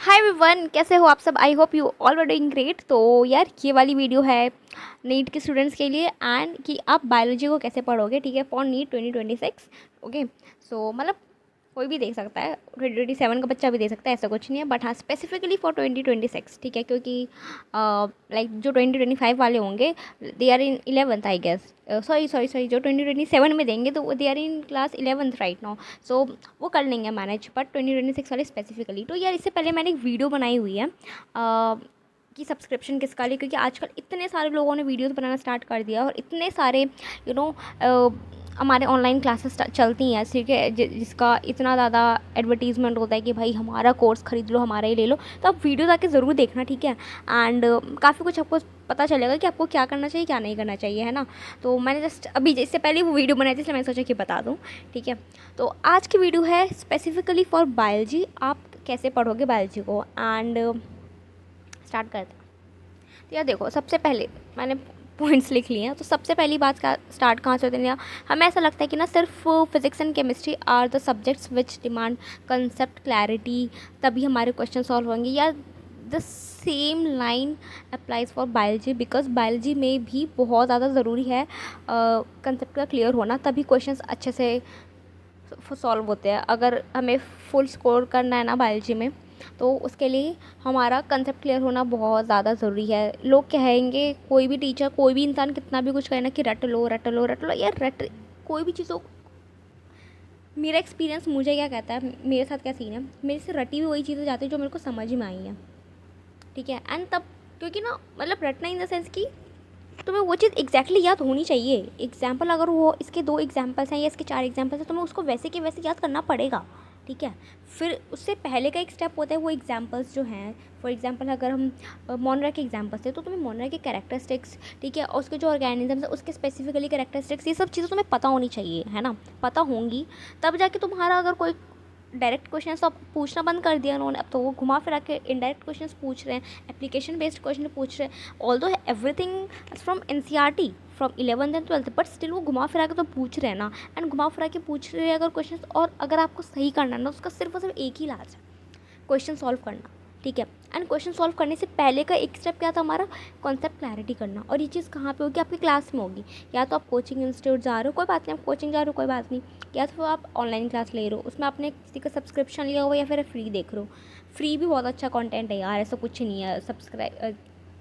Hi everyone, कैसे हो आप सब। I hope you all are doing great. तो यार ये वाली वीडियो है नीट के स्टूडेंट्स के लिए एंड कि आप बायोलॉजी को कैसे पढ़ोगे, ठीक है, फॉर नीट 2026। ओके, सो मतलब कोई भी देख सकता है, 2027 का बच्चा भी दे सकता है, ऐसा कुछ नहीं है। बट हाँ, स्पेसिफिकली फॉर 2026, ठीक है, क्योंकि लाइक जो 2025 वाले होंगे they are in 11th I guess. Sorry, जो 2027 में देंगे तो they are in class 11th right now. So वो कर लेंगे मैनेज, बट 2026 वाले स्पेसिफिकली। तो यार इससे पहले मैंने एक वीडियो बनाई हुई है कि सब्सक्रिप्शन किसका लिए, क्योंकि आजकल इतने सारे लोगों ने वीडियोस बनाना स्टार्ट कर दिया और इतने सारे यू नो हमारे ऑनलाइन क्लासेस चलती हैं, ठीक है, जिसका इतना ज़्यादा एडवर्टीज़मेंट होता है कि भाई हमारा कोर्स ख़रीद लो, हमारा ही ले लो। तो आप वीडियो जाके ज़रूर देखना, ठीक है। एंड काफ़ी कुछ आपको पता चलेगा कि आपको क्या करना चाहिए, क्या नहीं करना चाहिए, है ना। तो मैंने जस्ट अभी इससे पहले वो वीडियो बनाई थी, इसलिए मैंने सोचा कि बता दूँ, ठीक है। तो आज की वीडियो है स्पेसिफिकली फॉर बायोलॉजी, आप कैसे पढ़ोगे बायोलॉजी को। एंड स्टार्ट करते हैं। तो यार देखो, सबसे पहले मैंने पॉइंट्स लिख लिए हैं। तो सबसे पहली बात का स्टार्ट कहाँ से होते हैं, हमें ऐसा लगता है कि ना सिर्फ physics and chemistry are the subjects which demand concept clarity, तभी हमारे क्वेश्चन सॉल्व होंगे। या the same line applies for biology, because biology में भी बहुत ज़्यादा ज़रूरी है कंसेप्ट का क्लियर होना, तभी क्वेश्चंस अच्छे से सॉल्व होते हैं। अगर हमें फुल स्कोर करना है ना बायोलॉजी में, तो उसके लिए हमारा कंसेप्ट क्लियर होना बहुत ज़्यादा ज़रूरी है। लोग कहेंगे, कोई भी टीचर, कोई भी इंसान कितना भी कुछ कहे ना कि रट लो रट लो रट लो, यार रट कोई भी चीज़ों। मेरा एक्सपीरियंस मुझे क्या कहता है, मेरे साथ क्या सीन है, मेरे से रटी हुई वही चीज़ें जाती है जो मेरे को समझ में आई हैं, ठीक है। एंड तब क्योंकि ना मतलब रटना इन द सेंस कि तुम्हें वो चीज़ एग्जैक्टली याद होनी चाहिए। एग्जाम्पल अगर वो इसके 2 एग्जाम्पल्स हैं या इसके 4 एग्जाम्पल्स हैं, तुम्हें उसको वैसे के वैसे याद करना पड़ेगा, ठीक है। फिर उससे पहले का एक स्टेप होता है वो एग्जाम्पल्स जो हैं। फॉर एग्जाम्पल अगर हम मोनरा के एग्जाम्पल्स थे, तो तुम्हें मोनरा के कैरेक्टरिस्टिक्स, ठीक है, और उसके जो ऑर्गेनिजम्स है उसके स्पेसिफिकली कैरेक्टरिस्टिक्स, ये सब चीज़ें तुम्हें पता होनी चाहिए, है ना। पता होंगी तब जाके तुम्हारा अगर कोई डायरेक्ट क्वेश्चन तो पूछना बंद कर दिया उन्होंने, अब तो वो घुमा फिरा के इनडायरेक्ट क्वेश्चन पूछ रहे हैं, एप्लीकेशन बेस्ड क्वेश्चन पूछ रहे हैं। Although everything from NCERT from 11th and 12th, but still वो घुमा फिरा के तो पूछ रहे हैं ना। एंड घुमा फिरा के पूछ रहे हैं अगर क्वेश्चन, और अगर आपको सही करना है ना, उसका सिर्फ और सिर्फ एक ही इलाज है, क्वेश्चन सॉल्व करना, ठीक है। एंड क्वेश्चन सॉल्व करने से पहले का एक स्टेप क्या था हमारा, कॉन्सेप्ट क्लैरिटी करना। और ये चीज़ कहाँ पे होगी, आपकी क्लास में होगी। या तो आप कोचिंग इंस्टीट्यूट जा रहे हो, कोई बात नहीं, आप कोचिंग जा रहे हो, कोई बात नहीं। या तो आप ऑनलाइन क्लास ले रहे हो, उसमें आपने किसी का सब्सक्रिप्शन लिया हुआ, या फिर फ्री देख रहे हो। फ्री भी बहुत अच्छा कंटेंट है यार, ऐसा कुछ नहीं है। सब्सक्राइब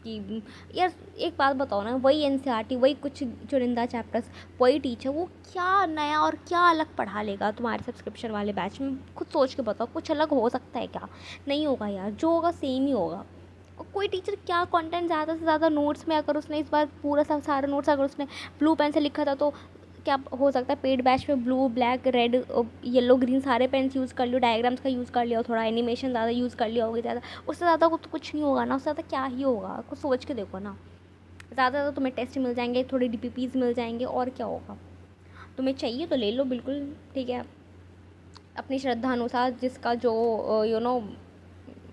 कि यार एक बात बताओ ना, वही एनसीईआरटी, वही कुछ चुनिंदा चैप्टर्स, वही टीचर, वो क्या नया और क्या अलग पढ़ा लेगा तुम्हारे सब्सक्रिप्शन वाले बैच में। खुद सोच के बताओ, कुछ अलग हो सकता है क्या? नहीं होगा यार, जो होगा सेम ही होगा। और कोई टीचर क्या कंटेंट ज़्यादा से ज़्यादा नोट्स में, अगर उसने इस बार पूरा सारा नोट्स अगर उसने ब्लू पेन से लिखा था, तो क्या हो सकता है पेड बैच में blue black red yellow green सारे पेन्स यूज़ कर लियो, डायग्राम्स का यूज़ कर लिया, थोड़ा एनिमेशन ज़्यादा यूज़ कर लिया होगा ज़्यादा, उससे ज़्यादा कुछ नहीं होगा ना, उससे ज़्यादा क्या ही होगा, कुछ सोच के देखो ना। ज़्यादा तुम्हें टेस्ट मिल जाएंगे, थोड़े डीपीपीज मिल जाएंगे, और क्या होगा। तुम्हें चाहिए तो ले लो, बिल्कुल ठीक है, अपनी श्रद्धा अनुसार, जिसका जो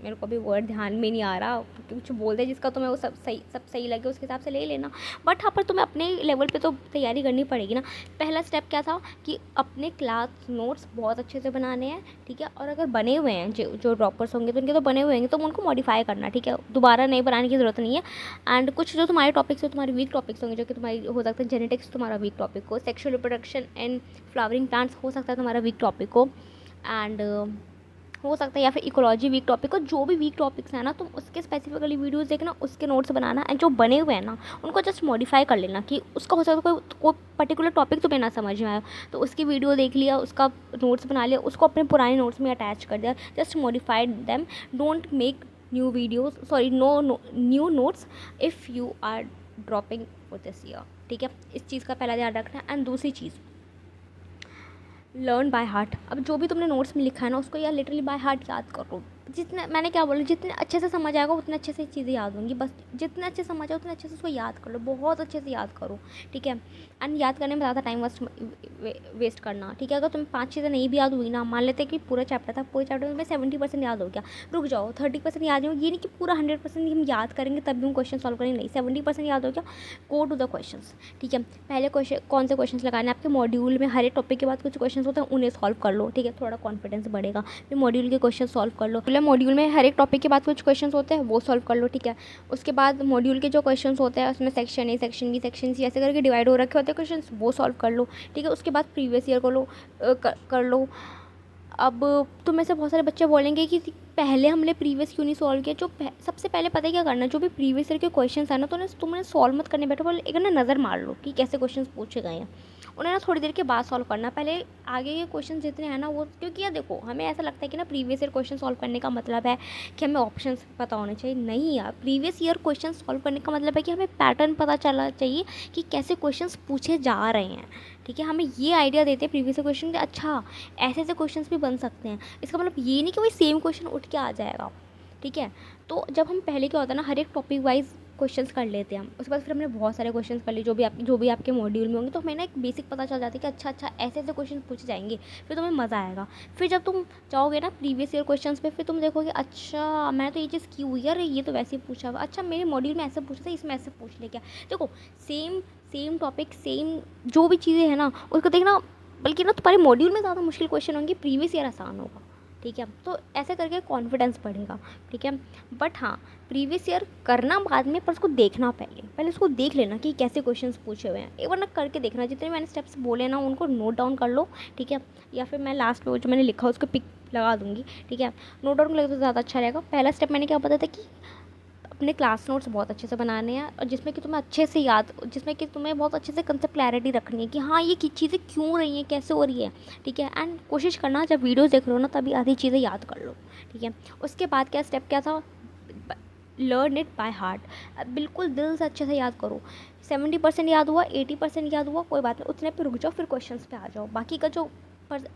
मेरे को भी वर्ड ध्यान में नहीं आ रहा, कुछ बोल दे जिसका तुम्हें वो सब सही लगे, उसके हिसाब से ले लेना। बट हाँ, पर तुम्हें अपने लेवल पे तो तैयारी करनी पड़ेगी ना। पहला स्टेप क्या था कि अपने क्लास नोट्स बहुत अच्छे से बनाने हैं, ठीक है। और अगर बने हुए हैं, जो ड्रॉपर्स होंगे तो उनके तो बने हुए होंगे, तो उनको मॉडिफाई करना, ठीक है, दोबारा नए बनाने की ज़रूरत नहीं है। एंड कुछ जो तुम्हारे टॉपिक्स हो, तुम्हारे वीक टॉपिक्स होंगे, जो कि तुम्हारी हो सकता है जेनेटिक्स तुम्हारा वीक टॉपिक हो, sexual reproduction and flowering plants हो सकता है तुम्हारा वीक टॉपिक हो, एंड हो सकता है या फिर इकोलॉजी वीक टॉपिक हो। जो भी वीक टॉपिक्स हैं ना, तुम उसके स्पेसिफिकली वीडियोस देखना, उसके नोट्स बनाना, एंड जो बने हुए हैं ना उनको जस्ट मॉडिफाई कर लेना, कि उसका हो सकता है कोई पर्टिकुलर टॉपिक तुम्हें ना समझ में आया, तो उसकी वीडियो देख लिया, उसका नोट्स बना लिया, उसको अपने पुराने नोट्स में अटैच कर दिया, just modified them. Don't make new videos, sorry no new notes if you are dropping for this year, ठीक है। इस चीज़ का पहला ध्यान रखना। एंड दूसरी चीज़, लर्न बाय हार्ट। अब जो भी तुमने नोट्स में लिखा है ना, उसको यार लिटरली बाय हार्ट याद करो। जितने मैंने क्या बोला, जितने अच्छे से समझ आएगा उतने अच्छे से चीज़ें याद होंगी, बस जितने अच्छे से समझ आए उतने अच्छे से उसको याद कर लो, बहुत अच्छे से याद करो, ठीक है। एंड याद करने में ज़्यादा टाइम वेस्ट करना, ठीक है। अगर तुम्हें 5 चीज़ें नहीं भी याद हुई ना, मान लेते कि पूरा चैप्टर था, पूरे चैप्टर में 70% याद हो गया, रुक जाओ, 30% याद नहीं हो, ये नहीं कि पूरा 100% हम याद करेंगे तब भी हम क्वेश्चन सॉल्व करेंगे, नहीं, 70% याद हो गया, गो टू द क्वेश्चन, ठीक है। पहले क्वेश्चन कौन से क्वेश्चन लगाने, आपके मॉड्यूल में हर एक टॉपिक के बाद कुछ क्वेश्चन होते हैं, उन्हें सॉल्व कर लो, ठीक है, थोड़ा कॉन्फिडेंस बढ़ेगा। फिर मॉड्यूल के क्वेश्चन सॉल्व कर लो, मॉड्यूल है, मॉड्यूल में हर एक टॉपिक के बाद कुछ क्वेश्चंस होते हैं, वो सॉल्व कर लो, ठीक है। उसके बाद मॉड्यूल के जो क्वेश्चंस होते हैं उसमें section A, section B, section C ऐसे करके डिवाइड हो रखे होते हैं क्वेश्चंस, वो सॉल्व कर लो, ठीक है। उसके बाद प्रीवियस ईयर को लो कर लो। अब तो में से बहुत सारे बच्चे बोलेंगे कि पहले हमने प्रीवियस क्यों नहीं सॉल्व किया। जो सबसे पहले पता है क्या करना है, जो भी प्रीवियस ईयर के क्वेश्चंस है ना, तो तुमने सॉल्व मत करने बैठो, बोले एक ना नज़र मार लो कि कैसे क्वेश्चंस पूछे गए हैं, उन्हें ना थोड़ी देर के बाद सॉल्व करना। पहले आगे के क्वेश्चन जितने हैं ना वो, क्योंकि यार देखो हमें ऐसा लगता है कि ना प्रीवियस ईयर क्वेश्चन सॉल्व करने का मतलब है कि हमें ऑप्शंस पता होने चाहिए। नहीं यार, प्रीवियस ईयर क्वेश्चन सॉल्व करने का मतलब है कि हमें पैटर्न पता चलना चाहिए कि कैसे क्वेश्चन पूछे जा रहे हैं, ठीक है। हमें ये आइडिया देते हैं प्रीवियस ईयर क्वेश्चन, अच्छा ऐसे ऐसे क्वेश्चन भी बन सकते हैं। इसका मतलब ये नहीं कि वही सेम क्वेश्चन उठ के आ जाएगा, ठीक है। तो जब हम पहले क्या होता है ना, हर एक टॉपिक वाइज क्वेश्चंस कर लेते हैं हम, उसके बाद फिर हमने बहुत सारे क्वेश्चंस कर लिए जो भी आपके मॉड्यूल में होंगे, तो हमें ना एक बेसिक पता चल जाता है कि अच्छा ऐसे ऐसे क्वेश्चन पूछे जाएंगे, फिर तुम्हें मज़ा आएगा। फिर जब तुम जाओगे ना प्रीवियस ईयर क्वेश्चंस पे, फिर तुम देखोगे अच्छा मैं तो ये चीज़ की हुई है, अरे ये तो वैसे ही पूछा हुआ, अच्छा मेरे मॉड्यूल में ऐसे पूछा था, इसमें ऐसे पूछ ले क्या। देखो सेम सेम टॉपिक, सेम जो भी चीज़ें हैं ना उसको देखना, बल्कि ना तुम्हारे मॉड्यूल में ज़्यादा मुश्किल क्वेश्चन होंगे, प्रीवियस ईयर आसान होगा, ठीक है। तो ऐसे करके कॉन्फिडेंस बढ़ेगा, ठीक है। बट हाँ, प्रीवियस ईयर करना बाद में, पर उसको देखना पहले उसको देख लेना कि कैसे क्वेश्चंस पूछे हुए हैं, एक बार ना करके देखना। जितने मैंने स्टेप्स बोले ना उनको नोट डाउन कर लो, ठीक है। या फिर मैं लास्ट में जो मैंने लिखा उसको पिक लगा दूंगी, ठीक है। नोट डाउन कर लगे तो ज़्यादा अच्छा रहेगा। पहला स्टेप मैंने क्या बताया था कि अपने क्लास नोट्स बहुत अच्छे से बनाने हैं, और जिसमें कि तुम्हें अच्छे से जिसमें कि तुम्हें बहुत अच्छे से कंसेप्ट क्लैरिटी रखनी है कि हाँ ये चीज़ें क्यों रही हैं, कैसे हो रही है, ठीक है। एंड कोशिश करना जब वीडियोस देख रहे हो ना तभी आधी चीज़ें याद कर लो, ठीक है। उसके बाद क्या स्टेप क्या था, लर्न इट बाय हार्ट, बिल्कुल दिल से अच्छे से याद करो। 70% याद हुआ, 80% याद हुआ, कोई बात नहीं, उतने पे रुक जाओ, फिर क्वेश्चन पे आ जाओ। बाकी का जो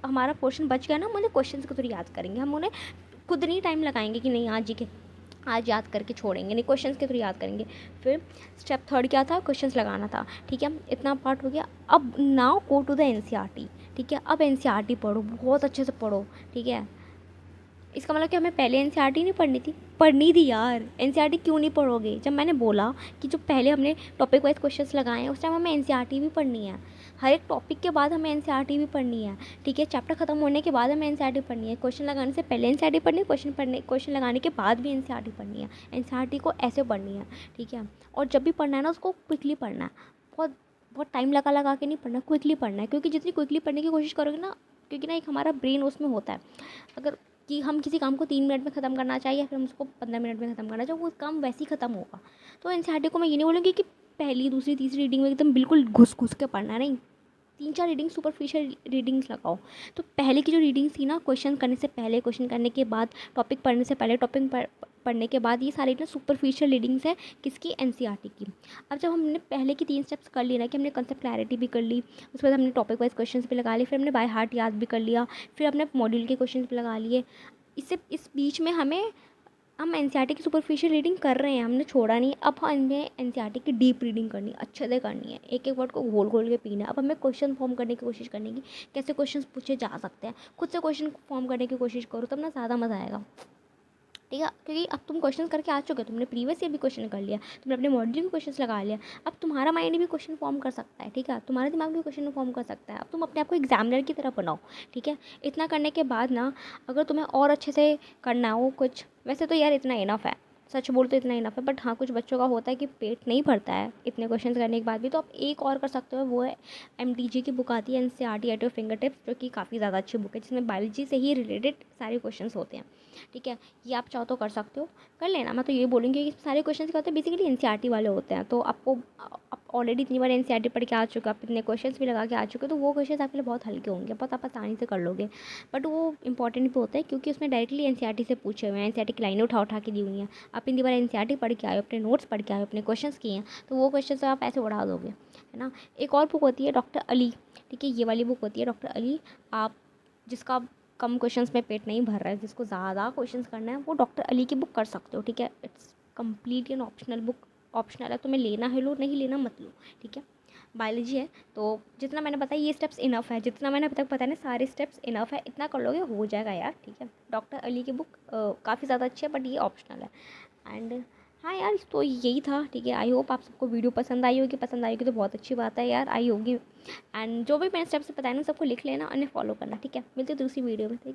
हमारा पोर्शन बच गया ना, मुझे क्वेश्चन को थोड़ी याद करेंगे हम, उन्हें खुद नहीं टाइम लगाएंगे कि नहीं आज ही के आज याद करके छोड़ेंगे, नहीं क्वेश्चंस के थ्रू याद करेंगे। फिर स्टेप थर्ड क्या था, क्वेश्चंस लगाना था, ठीक है। इतना पार्ट हो गया। अब now go to the NCERT, ठीक है। अब एनसीईआरटी पढ़ो, बहुत अच्छे से पढ़ो, ठीक है। इसका मतलब कि हमें पहले एनसीईआरटी नहीं पढ़नी थी, पढ़नी थी यार। एनसीईआरटी क्यों नहीं पढ़ोगे, जब मैंने बोला कि जो पहले हमने टॉपिक वाइज क्वेश्चंस लगाए हैं उस टाइम हमें एनसीईआरटी भी पढ़नी है। हर एक टॉपिक के बाद हमें एनसीईआरटी भी पढ़नी है, ठीक है। चैप्टर खत्म होने के बाद हमें एनसीईआरटी पढ़नी है, क्वेश्चन लगाने से पहले एनसीईआरटी पढ़नी है, क्वेश्चन लगाने के बाद भी एनसीईआरटी पढ़नी है। एनसीईआरटी को ऐसे पढ़नी है, ठीक है। और जब भी पढ़ना है ना उसको क्विकली पढ़ना है, बहुत बहुत टाइम लगा के नहीं पढ़ना, क्विकली पढ़ना है। क्योंकि जितनी क्विकली पढ़ने की कोशिश करोगे ना, क्योंकि ना एक हमारा ब्रेन उसमें होता है, अगर कि हम किसी काम को 3 मिनट में ख़त्म करना चाहिए या फिर हम उसको 15 मिनट में ख़त्म करना चाहिए, वो काम वैसे ही ख़त्म होगा। तो एनसीईआरटी को मैं ये नहीं बोलूँगी कि पहली दूसरी तीसरी रीडिंग में एकदम बिल्कुल घुस के पढ़ना है, नहीं। 3-4 रीडिंग सुपरफिशियल रीडिंग्स लगाओ। तो पहले की जो रीडिंग्स थी ना, क्वेश्चन करने से पहले, क्वेश्चन करने के बाद, टॉपिक पढ़ने से पहले, टॉपिक पढ़ने के बाद, ये सारी ना सुपरफिशियल रीडिंग्स है किसकी, एनसीईआरटी की। अब जब हमने पहले की 3 स्टेप्स कर लिए ना, कि हमने कंसेप्ट क्लैरिटी भी कर ली, उसके बाद हमने टॉपिक वाइज क्वेश्चन भी लगा लिए, फिर हमने बाय हार्ट याद भी कर लिया, फिर हमने मॉड्यूल के क्वेश्चन भी लगा लिए। इस बीच में हम एनसीईआरटी की सुपरफिशियल रीडिंग कर रहे हैं, हमने छोड़ा नहीं। अब हमें एनसीईआरटी की डीप रीडिंग करनी है, अच्छे से करनी है, एक एक वर्ड को घोल के पीना है। अब हमें क्वेश्चन फॉर्म करने की कोशिश करने की, कैसे क्वेश्चन पूछे जा सकते हैं, खुद से क्वेश्चन फॉर्म करने की कोशिश करो, तब ना ज़्यादा मज़ा आएगा, ठीक है। क्योंकि अब तुम क्वेश्चन करके आ चुके हो, तुमने प्रीवियस ईयर भी क्वेश्चन कर लिया, तुमने अपने मॉड्यूल भी क्वेश्चन लगा लिया, अब तुम्हारा माइंड भी क्वेश्चन फॉर्म कर सकता है, ठीक है। तुम्हारा दिमाग भी क्वेश्चन फॉर्म कर सकता है। अब तुम अपने आप को एग्जामिनर की तरह बनाओ, ठीक है। इतना करने के बाद ना, अगर तुम्हें और अच्छे से करना हो कुछ, वैसे तो यार इतना इनफ है, सच बोल तो इतना इनफ है। बट हाँ, कुछ बच्चों का होता है कि पेट नहीं भरता है इतने क्वेश्चन करने के बाद भी, तो आप एक और कर सकते हो, वो है एमटीजी की बुक आती है, NCERT at your finger tips, जो कि काफ़ी ज़्यादा अच्छी बुक है, जिसमें बायोलॉजी से ही रिलेटेड सारे क्वेश्चन होते हैं, ठीक है। ये आप चाहो तो कर सकते हो, कर लेना। मैं तो ये बोलूँगी कि सारे क्वेश्चन क्या होते हैं, बेसिकली एनसीईआरटी वाले होते हैं। तो आपको आप ऑलरेडी इतनी बार एनसीईआरटी पढ़ के आ चुके हो, आप इतने क्वेश्चन भी लगा के आ चुके हो, तो वो क्वेश्चन आपके लिए बहुत हल्के होंगे, बहुत आप आसानी से कर लोगे। बट वो इंपॉर्टेंट भी होता है क्योंकि उसमें डायरेक्टली एनसीईआरटी से पूछे हुए हैं, एनसीईआरटी की लाइनें उठा के दी हुई हैं। आप इतनी बार एनसीईआरटी पढ़ के आए हो, अपने नोट्स पढ़ के आए हो, अपने क्वेश्चन किए हैं, तो वो क्वेश्चन आप ऐसे उड़ा दोगे, है ना। एक और बुक होती है डॉक्टर अली, ठीक है। ये वाली बुक होती है डॉक्टर अली। आप जिसका कम क्वेश्चंस में पेट नहीं भर रहा है, जिसको ज़्यादा क्वेश्चंस करना है, वो डॉक्टर अली की बुक कर सकते हो, ठीक है। It's complete an optional book, optional है, तुम्हें लेना है लो, नहीं लेना मत लो, ठीक है। बायोलॉजी है तो जितना मैंने बताया ये स्टेप्स इनफ है, जितना मैंने अभी तक बताया ना सारे स्टेप्स इनफ है, इतना कर लोगे हो जाएगा यार, ठीक है। डॉक्टर अली की बुक काफ़ी ज़्यादा अच्छी है, बट ये ऑप्शनल है। एंड हाँ यार, तो यही था, ठीक है। आई होप आप सबको वीडियो पसंद आई होगी, पसंद आई होगी तो बहुत अच्छी बात है यार, आई होगी। एंड जो भी मैंने स्टेप्स बताए ना सबको लिख लेना और फॉलो करना, ठीक है। मिलते दूसरी वीडियो में।